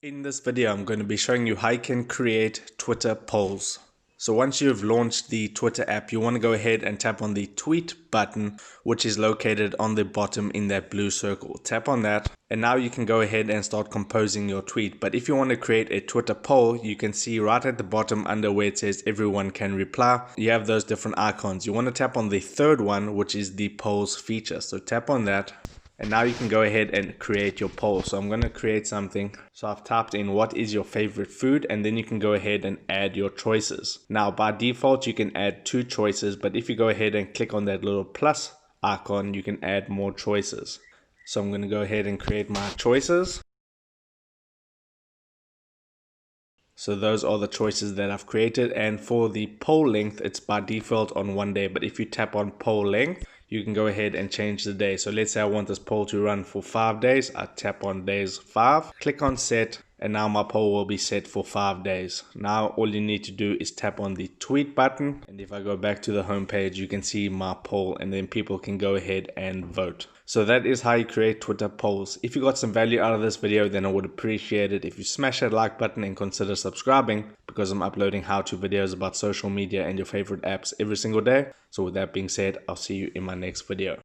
In this video, I'm going to be showing you how you can create Twitter polls. So once you've launched the Twitter app, you want to go ahead and tap on the tweet button, which is located on the bottom in that blue circle. Tap on that, and now you can go ahead and start composing your tweet. But if you want to create a Twitter poll, you can see right at the bottom under where it says everyone can reply, you have those different icons. You want to tap on the third one, which is the polls feature. So tap on that. And now you can go ahead and create your poll. So I'm going to create something. So I've typed in what is your favorite food, and then you can go ahead and add your choices. Now by default you can add 2 choices, but if you go ahead and click on that little plus icon, you can add more choices. So I'm going to go ahead and create my choices. So those are the choices that I've created, and for the poll length it's by default on 1 day, but if you tap on poll length you can go ahead and change the day. So let's say I want this poll to run for 5 days. I tap on days 5, click on set, and now my poll will be set for 5 days. Now all you need to do is tap on the tweet button, and if I go back to the home page you can see my poll, and then people can go ahead and vote. So that is how you create Twitter polls. If you got some value out of this video, then I would appreciate it if you smash that like button and consider subscribing, because I'm uploading how-to videos about social media and your favorite apps every single day. So with that being said, I'll see you in my next video.